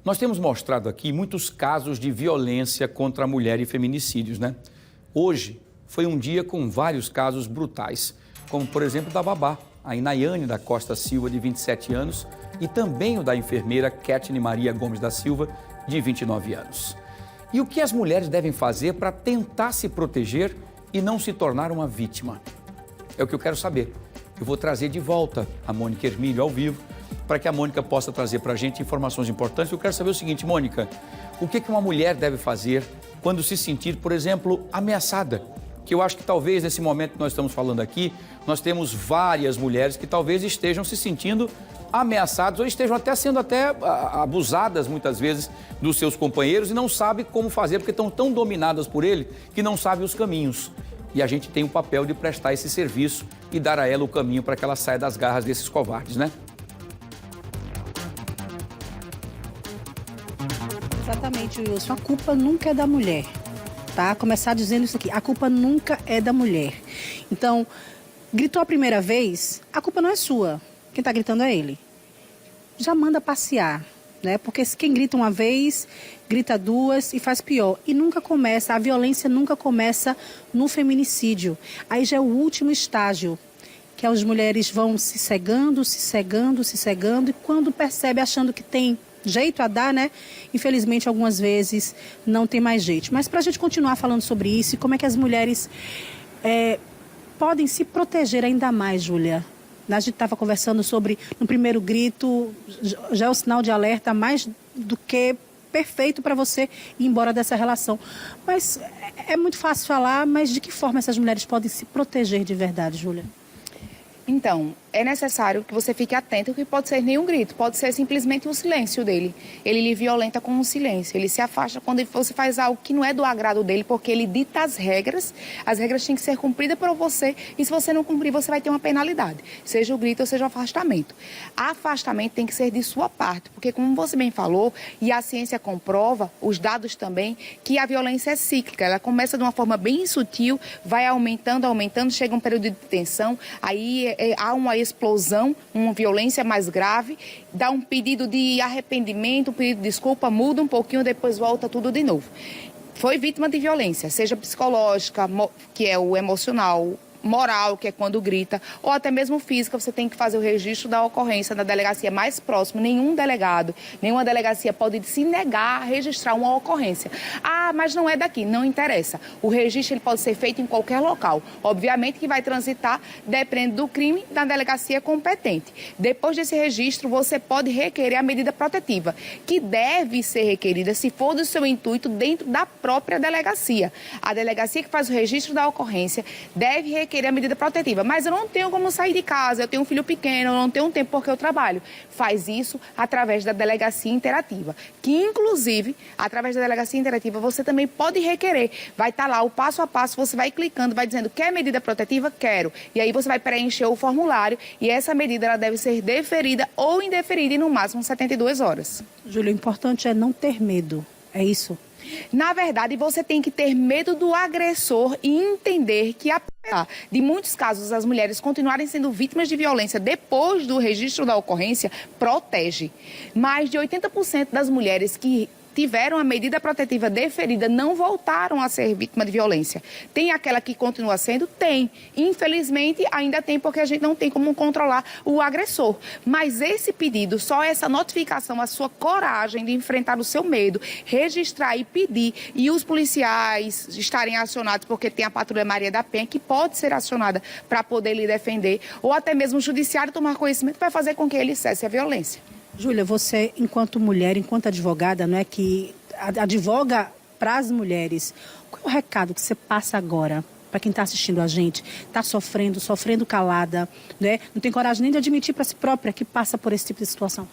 Nós temos mostrado aqui muitos casos de violência contra a mulher e feminicídios, né? Hoje foi um dia com vários casos brutais, como por exemplo da babá, a Inaiane da Costa Silva, de 27 anos, e também o da enfermeira Ketne Maria Gomes da Silva, de 29 anos. E o que as mulheres devem fazer para tentar se proteger e não se tornar uma vítima? É o que eu quero saber. Eu vou trazer de volta a Mônica Hermílio ao vivo, para que a Mônica possa trazer para a gente informações importantes. Eu quero saber o seguinte, Mônica, o que uma mulher deve fazer quando se sentir, por exemplo, ameaçada? Que eu acho que talvez nesse momento que nós estamos falando aqui, nós temos várias mulheres que talvez estejam se sentindo ameaçadas ou estejam até sendo abusadas muitas vezes dos seus companheiros e não sabem como fazer porque estão tão dominadas por ele que não sabem os caminhos. E a gente tem o papel de prestar esse serviço e dar a ela o caminho para que ela saia das garras desses covardes, né? Exatamente, Wilson. A culpa nunca é da mulher, tá? Começar dizendo isso aqui. A culpa nunca é da mulher. Então, gritou a primeira vez, a culpa não é sua. Quem está gritando é ele. Já manda passear, né? Porque quem grita uma vez, grita duas e faz pior. E nunca começa, a violência nunca começa no feminicídio. Aí já é o último estágio, que as mulheres vão se cegando, e quando percebe achando que tem jeito a dar, né? Infelizmente, algumas vezes não tem mais jeito. Mas para a gente continuar falando sobre isso, como é que as mulheres podem se proteger ainda mais, Júlia? A gente estava conversando sobre, no primeiro grito, já é o sinal de alerta mais do que perfeito para você ir embora dessa relação. Mas é muito fácil falar, mas de que forma essas mulheres podem se proteger de verdade, Júlia? Então, é necessário que você fique atento, que pode ser nenhum grito, pode ser simplesmente o silêncio dele. Ele lhe violenta com o silêncio, ele se afasta quando você faz algo que não é do agrado dele, porque ele dita as regras têm que ser cumpridas por você, e se você não cumprir, você vai ter uma penalidade, seja o grito ou seja o afastamento. Afastamento tem que ser de sua parte, porque como você bem falou, e a ciência comprova, os dados também, que a violência é cíclica, ela começa de uma forma bem sutil, vai aumentando, chega um período de tensão, aí há uma explosão, uma violência mais grave, dá um pedido de arrependimento, um pedido de desculpa, muda um pouquinho, depois volta tudo de novo. Foi vítima de violência, seja psicológica, que é o emocional, moral, que é quando grita, ou até mesmo física, você tem que fazer o registro da ocorrência na delegacia mais próxima. Nenhum delegado, nenhuma delegacia pode se negar a registrar uma ocorrência. Ah, mas não é daqui, não interessa. O registro ele pode ser feito em qualquer local. Obviamente que vai transitar, depende do crime, da delegacia competente. Depois desse registro, você pode requerer a medida protetiva, que deve ser requerida, se for do seu intuito, dentro da própria delegacia. A delegacia que faz o registro da ocorrência deve requerer a medida protetiva, mas eu não tenho como sair de casa, eu tenho um filho pequeno, eu não tenho tempo porque eu trabalho. Faz isso através da delegacia interativa, que inclusive, através da delegacia interativa, você também pode requerer. Vai estar lá o passo a passo, você vai clicando, vai dizendo, quer medida protetiva? Quero. E aí você vai preencher o formulário e essa medida ela deve ser deferida ou indeferida em no máximo 72 horas. Júlia, o importante é não ter medo, é isso? Na verdade, você tem que ter medo do agressor e entender que, apesar de muitos casos as mulheres continuarem sendo vítimas de violência depois do registro da ocorrência, protege. Mais de 80% das mulheres que tiveram a medida protetiva deferida não voltaram a ser vítima de violência. Tem aquela que continua sendo? Tem. Infelizmente, ainda tem, porque a gente não tem como controlar o agressor. Mas esse pedido, só essa notificação, a sua coragem de enfrentar o seu medo, registrar e pedir, e os policiais estarem acionados, porque tem a Patrulha Maria da Penha, que pode ser acionada para poder lhe defender, ou até mesmo o judiciário tomar conhecimento, vai fazer com que ele cesse a violência. Júlia, você, enquanto mulher, enquanto advogada, não é que advoga para as mulheres, qual é o recado que você passa agora para quem está assistindo a gente, está sofrendo calada, né? Não tem coragem nem de admitir para si própria que passa por esse tipo de situação?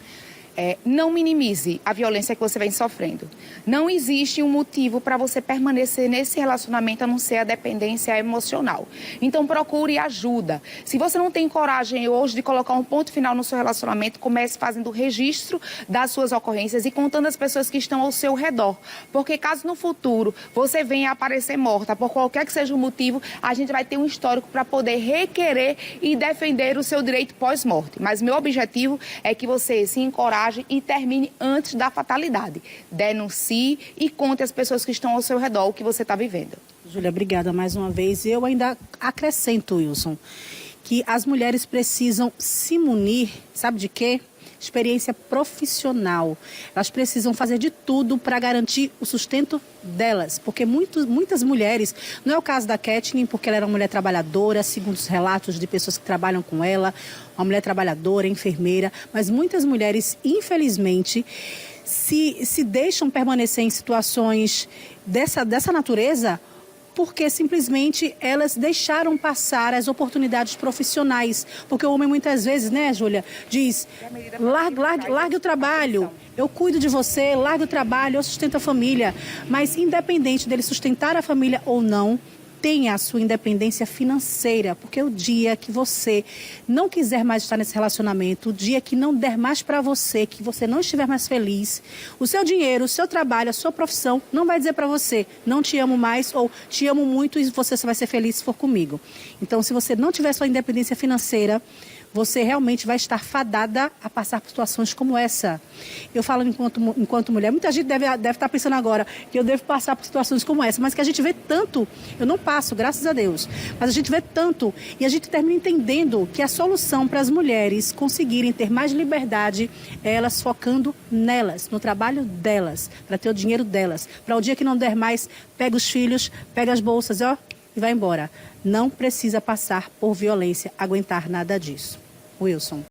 Não minimize a violência que você vem sofrendo. Não existe um motivo para você permanecer nesse relacionamento a não ser a dependência emocional. Então procure ajuda. Se você não tem coragem hoje de colocar um ponto final no seu relacionamento, comece fazendo o registro das suas ocorrências e contando as pessoas que estão ao seu redor. Porque caso no futuro você venha a aparecer morta, por qualquer que seja o motivo, a gente vai ter um histórico para poder requerer e defender o seu direito pós-morte. Mas meu objetivo é que você se encoraje age e termine antes da fatalidade. Denuncie e conte às pessoas que estão ao seu redor o que você está vivendo. Júlia, obrigada mais uma vez. Eu ainda acrescento, Wilson, que as mulheres precisam se munir, sabe de quê? Experiência profissional. Elas precisam fazer de tudo para garantir o sustento delas, porque muitas mulheres, não é o caso da Kathleen, porque ela era uma mulher trabalhadora, segundo os relatos de pessoas que trabalham com ela, uma mulher trabalhadora, enfermeira, mas muitas mulheres, infelizmente, se deixam permanecer em situações dessa natureza, porque simplesmente elas deixaram passar as oportunidades profissionais. Porque o homem muitas vezes, né, Júlia, diz, largue o trabalho, eu cuido de você, largue o trabalho, eu sustento a família. Mas independente dele sustentar a família ou não, tenha a sua independência financeira, porque o dia que você não quiser mais estar nesse relacionamento, o dia que não der mais para você, que você não estiver mais feliz, o seu dinheiro, o seu trabalho, a sua profissão não vai dizer para você, não te amo mais ou te amo muito e você só vai ser feliz se for comigo. Então, se você não tiver sua independência financeira, você realmente vai estar fadada a passar por situações como essa. Eu falo enquanto mulher, muita gente deve estar pensando agora que eu devo passar por situações como essa, mas que a gente vê tanto, eu não passo, graças a Deus, mas a gente vê tanto e a gente termina entendendo que a solução para as mulheres conseguirem ter mais liberdade é elas focando nelas, no trabalho delas, para ter o dinheiro delas, para o dia que não der mais, pega os filhos, pega as bolsas, ó, e vai embora. Não precisa passar por violência, aguentar nada disso. Wilson.